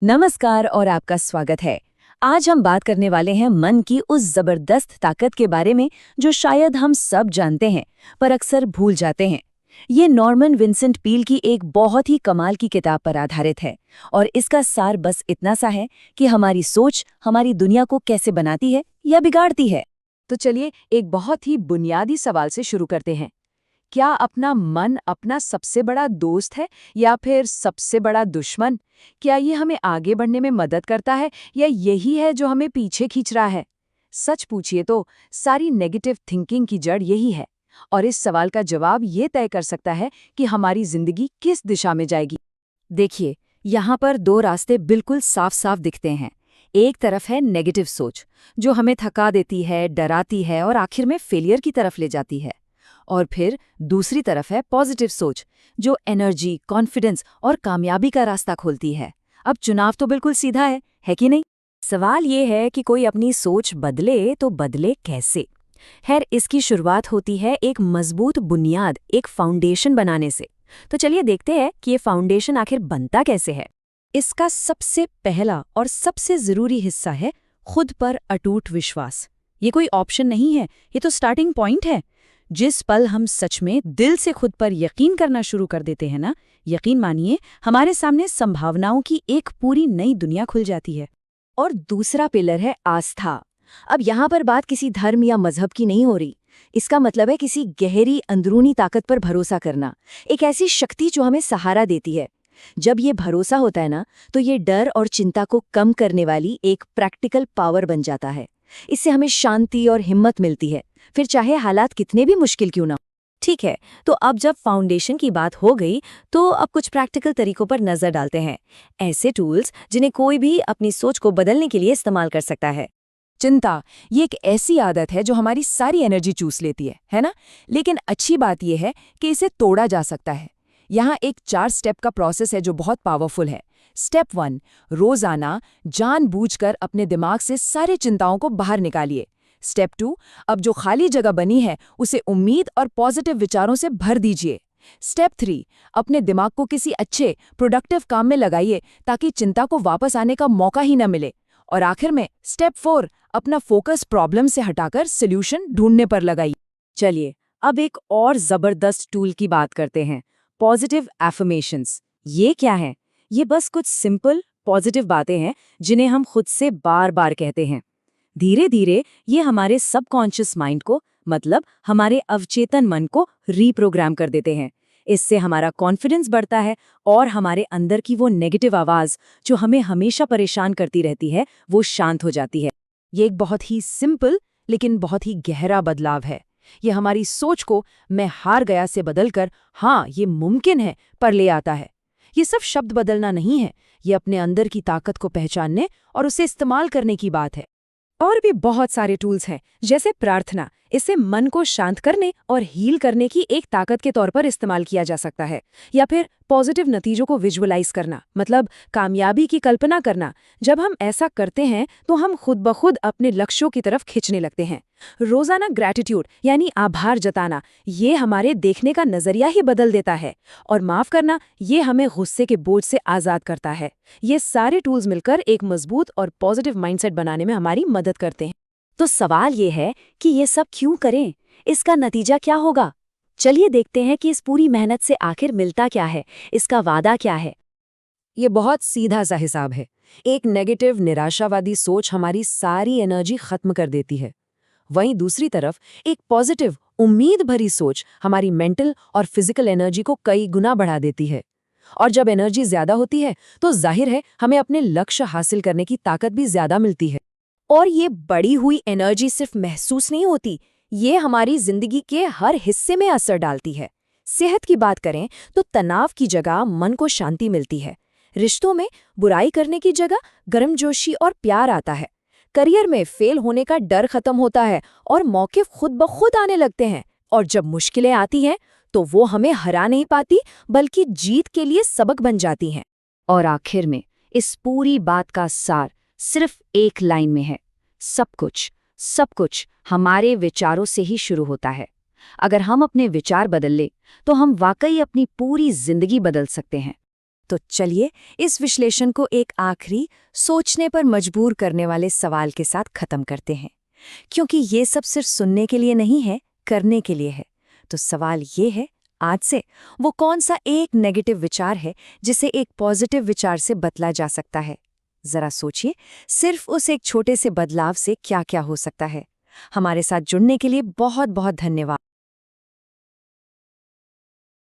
नमस्कार और आपका स्वागत है। आज हम बात करने वाले हैं मन की उस जबरदस्त ताकत के बारे में जो शायद हम सब जानते हैं पर अक्सर भूल जाते हैं। ये नॉर्मन विंसेंट पील की एक बहुत ही कमाल की किताब पर आधारित है और इसका सार बस इतना सा है कि हमारी सोच हमारी दुनिया को कैसे बनाती है या बिगाड़ती है। तो चलिए एक बहुत ही बुनियादी सवाल से शुरू करते हैं। क्या अपना मन अपना सबसे बड़ा दोस्त है या फिर सबसे बड़ा दुश्मन? क्या ये हमें आगे बढ़ने में मदद करता है या यही है जो हमें पीछे खींच रहा है? सच पूछिए तो सारी नेगेटिव थिंकिंग की जड़ यही है और इस सवाल का जवाब ये तय कर सकता है कि हमारी जिंदगी किस दिशा में जाएगी। देखिए, यहाँ पर दो रास्ते बिल्कुल साफ साफ दिखते हैं। एक तरफ है नेगेटिव सोच जो हमें थका देती है, डराती है और आखिर में फेलियर की तरफ ले जाती है। और फिर दूसरी तरफ है पॉजिटिव सोच जो एनर्जी, कॉन्फिडेंस और कामयाबी का रास्ता खोलती है। अब चुनाव तो बिल्कुल सीधा है कि नहीं? सवाल ये है कि कोई अपनी सोच बदले तो बदले कैसे। खैर, इसकी शुरुआत होती है एक मजबूत बुनियाद, एक फाउंडेशन बनाने से। तो चलिए देखते हैं कि ये फाउंडेशन आखिर बनता कैसे है। इसका सबसे पहला और सबसे जरूरी हिस्सा है खुद पर अटूट विश्वास। ये कोई ऑप्शन नहीं है, ये तो स्टार्टिंग पॉइंट है। जिस पल हम सच में दिल से खुद पर यकीन करना शुरू कर देते हैं ना, यकीन मानिए, हमारे सामने संभावनाओं की एक पूरी नई दुनिया खुल जाती है। और दूसरा पिलर है आस्था। अब यहाँ पर बात किसी धर्म या मजहब की नहीं हो रही। इसका मतलब है किसी गहरी अंदरूनी ताकत पर भरोसा करना, एक ऐसी शक्ति जो हमें सहारा देती है। जब ये भरोसा होता है ना, तो ये डर और चिंता को कम करने वाली एक प्रैक्टिकल पावर बन जाता है। इससे हमें शांति और हिम्मत मिलती है, फिर चाहे हालात कितने भी मुश्किल क्यों ना हो। ठीक है, तो अब जब फाउंडेशन की बात हो गई तो अब कुछ प्रैक्टिकल तरीकों पर नजर डालते हैं। ऐसे टूल्स जिन्हें कोई भी अपनी सोच को बदलने के लिए इस्तेमाल कर सकता है। चिंता, ये एक ऐसी आदत है जो हमारी सारी एनर्जी चूस लेती है ना? लेकिन अच्छी बात यह है कि इसे तोड़ा जा सकता है। यहाँ एक 4 स्टेप का प्रोसेस है जो बहुत पावरफुल है। स्टेप 1, रोजाना जानबूझकर अपने दिमाग से सारे चिंताओं को बाहर निकालिए। स्टेप 2, अब जो खाली जगह बनी है उसे उम्मीद और पॉजिटिव विचारों से भर दीजिए। स्टेप 3, अपने दिमाग को किसी अच्छे प्रोडक्टिव काम में लगाइए ताकि चिंता को वापस आने का मौका ही न मिले। और आखिर में स्टेप 4, अपना फोकस प्रॉब्लम से हटाकर सोल्यूशन ढूंढने पर लगाइए। चलिए अब एक और जबरदस्त टूल की बात करते हैं, पॉजिटिव एफर्मेशंस। ये क्या है? ये बस कुछ सिंपल पॉजिटिव बातें हैं जिन्हें हम खुद से बार बार कहते हैं। धीरे धीरे ये हमारे सबकॉन्शियस माइंड को, मतलब हमारे अवचेतन मन को रीप्रोग्राम कर देते हैं। इससे हमारा कॉन्फिडेंस बढ़ता है और हमारे अंदर की वो नेगेटिव आवाज़ जो हमें हमेशा परेशान करती रहती है, वो शांत हो जाती है। ये एक बहुत ही सिंपल लेकिन बहुत ही गहरा बदलाव है। ये हमारी सोच को मैं हार गया से बदलकर हाँ, ये मुमकिन है पर ले आता है। ये सब शब्द बदलना नहीं है, ये अपने अंदर की ताकत को पहचानने और उसे इस्तेमाल करने की बात है। और भी बहुत सारे टूल्स हैं, जैसे प्रार्थना। इसे मन को शांत करने और हील करने की एक ताकत के तौर पर इस्तेमाल किया जा सकता है। या फिर पॉजिटिव नतीजों को विजुअलाइज करना, मतलब कामयाबी की कल्पना करना। जब हम ऐसा करते हैं तो हम खुद ब खुद अपने लक्ष्यों की तरफ खींचने लगते हैं। रोजाना ग्रैटिट्यूड यानी आभार जताना, ये हमारे देखने का नजरिया ही बदल देता है। और माफ करना, ये हमें गुस्से के बोझ से आजाद करता है। ये सारे टूल्स मिलकर एक मजबूत और पॉजिटिव माइंडसेट बनाने में हमारी मदद करते हैं। तो सवाल ये है कि ये सब क्यों करें? इसका नतीजा क्या होगा? चलिए देखते हैं कि इस पूरी मेहनत से आखिर मिलता क्या है, इसका वादा क्या है। ये बहुत सीधा सा हिसाब है। एक नेगेटिव निराशावादी सोच हमारी सारी एनर्जी खत्म कर देती है। वहीं दूसरी तरफ एक पॉजिटिव उम्मीद भरी सोच हमारी मेंटल और फिजिकल एनर्जी को कई गुना बढ़ा देती है। और जब एनर्जी ज्यादा होती है तो जाहिर है हमें अपने लक्ष्य हासिल करने की ताकत भी ज्यादा मिलती है। और ये बढ़ी हुई एनर्जी सिर्फ महसूस नहीं होती, ये हमारी जिंदगी के हर हिस्से में असर डालती है। सेहत की बात करें तो तनाव की जगह मन को शांति मिलती है। रिश्तों में बुराई करने की जगह गर्मजोशी और प्यार आता है। करियर में फेल होने का डर खत्म होता है और मौके खुद ब खुद आने लगते हैं। और जब मुश्किलें आती हैं तो वो हमें हरा नहीं पाती, बल्कि जीत के लिए सबक बन जाती हैं। और आखिर में इस पूरी बात का सार सिर्फ एक लाइन में है, सब कुछ हमारे विचारों से ही शुरू होता है। अगर हम अपने विचार बदल ले तो हम वाकई अपनी पूरी जिंदगी बदल सकते हैं। तो चलिए इस विश्लेषण को एक आखिरी सोचने पर मजबूर करने वाले सवाल के साथ खत्म करते हैं, क्योंकि ये सब सिर्फ सुनने के लिए नहीं है, करने के लिए है। तो सवाल ये है, आज से वो कौन सा एक नेगेटिव विचार है जिसे एक पॉजिटिव विचार से बदला जा सकता है? जरा सोचिए, सिर्फ उस एक छोटे से बदलाव से क्या क्या हो सकता है। हमारे साथ जुड़ने के लिए बहुत बहुत धन्यवाद।